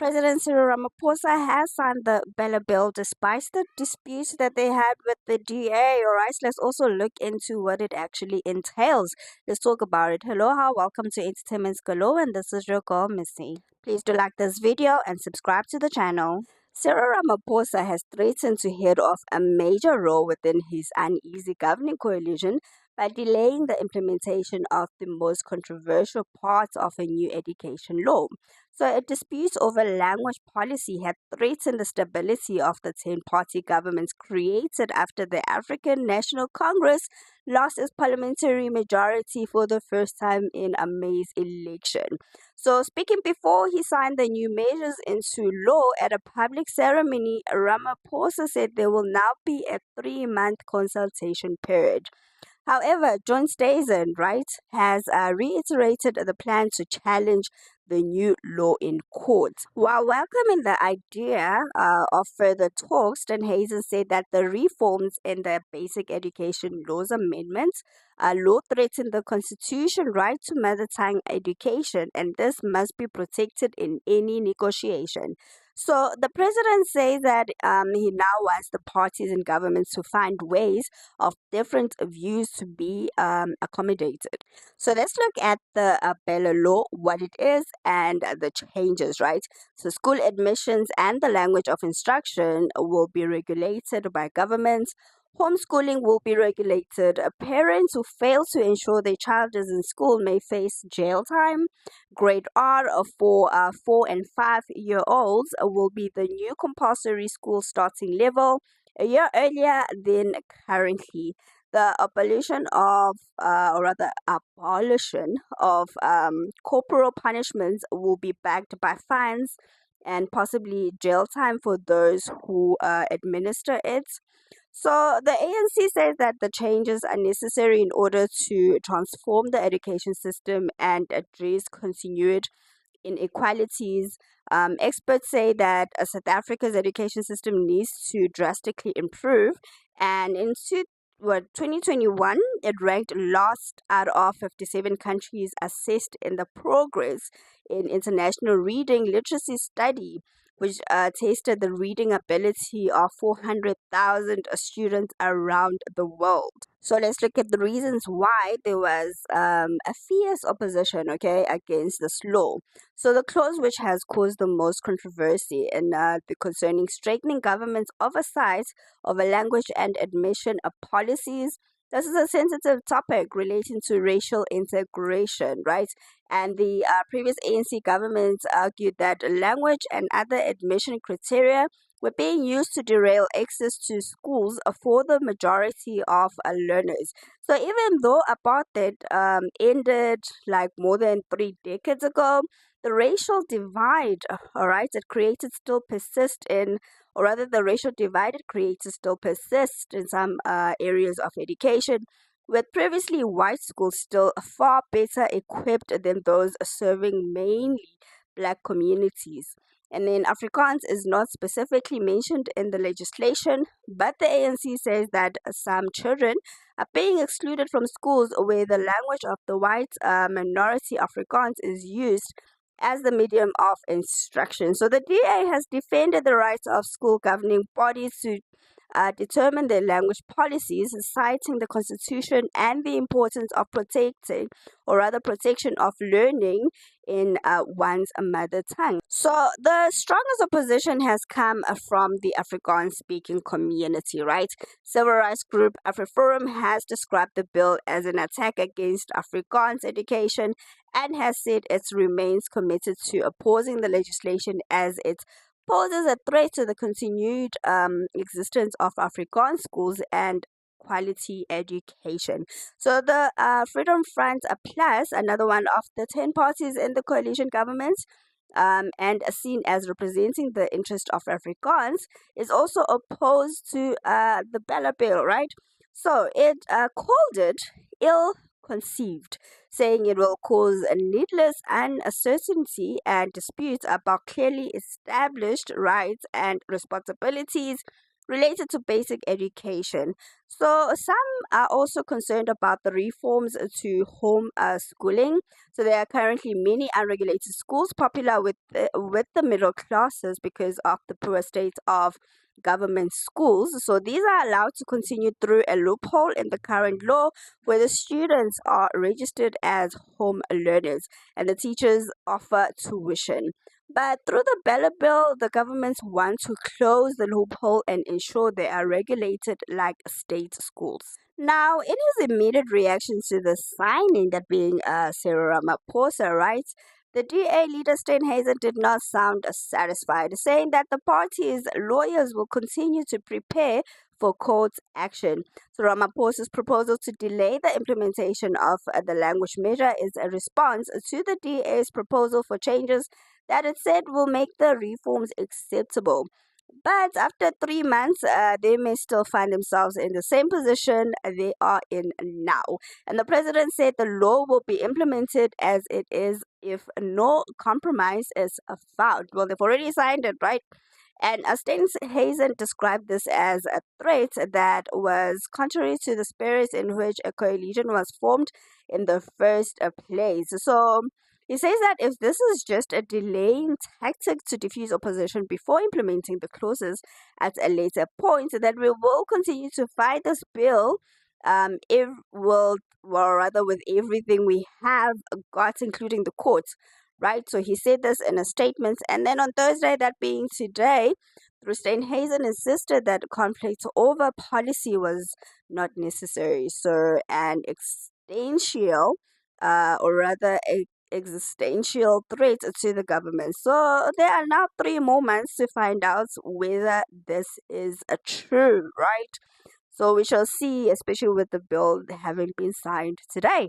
President Cyril Ramaphosa has signed the BELA bill despite the disputes that they had with the DA. Alright, let's also look into what it actually entails. Let's talk about it. Hello, hi, welcome to Entertainment's Galore, and this is your girl, Missy. Please do like this video and subscribe to the channel. Cyril Ramaphosa has threatened to head off a major role within his uneasy governing coalition by delaying the implementation of the most controversial parts of a new education law. So, a dispute over language policy had threatened the stability of the 10-party government created after the African National Congress lost its parliamentary majority for the first time in a May's election. So, speaking before he signed the new measures into law at a public ceremony, Ramaphosa said there will now be a 3-month consultation period. However, John Stazen, right, has reiterated the plan to challenge the new law in court. While welcoming the idea of further talks, Hazen said that the reforms in the Basic Education Laws Amendments law threaten the constitution right to mother tongue education, and this must be protected in any negotiation. So the president says that he now wants the parties and governments to find ways of different views to be accommodated. So let's look at the BELA law, what it is, and the changes, right? So school admissions and the language of instruction will be regulated by governments. Homeschooling will be regulated. Parents who fail to ensure their child is in school may face jail time. Grade R for 4 and 5-year-olds will be the new compulsory school starting level, a year earlier than currently. The abolition of, corporal punishments will be backed by fines and possibly jail time for those who administer it. So the ANC says that the changes are necessary in order to transform the education system and address continued inequalities. Experts say that South Africa's education system needs to drastically improve, and in 2021, it ranked last out of 57 countries assessed in the Progress in International Reading Literacy study, which tested the reading ability of 400,000 students around the world. So let's look at the reasons why there was a fierce opposition, against this law. So the clause which has caused the most controversy in concerning strengthening government's oversight over language and admission of policies. This is a sensitive topic relating to racial integration, right? And the previous ANC governments argued that language and other admission criteria were being used to derail access to schools for the majority of learners. So even though apartheid ended like more than 3 decades ago, the racial divide, it created still persist in, or rather the racial divide it created still persists in some areas of education, with previously white schools still far better equipped than those serving mainly black communities. And then Afrikaans is not specifically mentioned in the legislation, but the ANC says that some children are being excluded from schools where the language of the white minority Afrikaans is used as the medium of instruction. So the DA has defended the rights of school governing bodies to determine their language policies, citing the Constitution and the importance of protection of learning in one's mother tongue. So the strongest opposition has come from the Afrikaans-speaking community, right? Civil rights group AfriForum has described the bill as an attack against Afrikaans education and has said it remains committed to opposing the legislation as it poses a threat to the continued existence of Afrikaans schools and quality education. So the Freedom Front Plus, another one of the 10 parties in the coalition government, and seen as representing the interest of Afrikaans, is also opposed to the BELA bill, right? So it called it ill-conceived, saying it will cause a needless uncertainty and disputes about clearly established rights and responsibilities, related to basic education. So some are also concerned about the reforms to home schooling. So there are currently many unregulated schools popular with the middle classes because of the poor state of government schools. So these are allowed to continue through a loophole in the current law where the students are registered as home learners and the teachers offer tuition. But through the BELA bill, the governments want to close the loophole and ensure they are regulated like state schools. Now, in his immediate reaction to the signing, that being Cyril Ramaphosa, writes, the DA leader Steenhuisen did not sound satisfied, saying that the party's lawyers will continue to prepare for court action. So Ramaphosa's proposal to delay the implementation of the language measure is a response to the DA's proposal for changes that it said will make the reforms acceptable. But after 3 months, they may still find themselves in the same position they are in now. And the president said the law will be implemented as it is if no compromise is found. Well, they've already signed it, right? And Steenhuisen described this as a threat that was contrary to the spirit in which a coalition was formed in the first place. So he says that if this is just a delaying tactic to defuse opposition before implementing the clauses at a later point, that we will continue to fight this bill if will well rather with everything we have got, including the courts, right? So he said this in a statement. And then on Thursday, that being today, Steenhuisen insisted that conflict over policy was not necessary. So an existential, or rather a existential threat to the government. So there are now 3 more months to find out whether this is a true, right? So we shall see, especially with the bill having been signed today.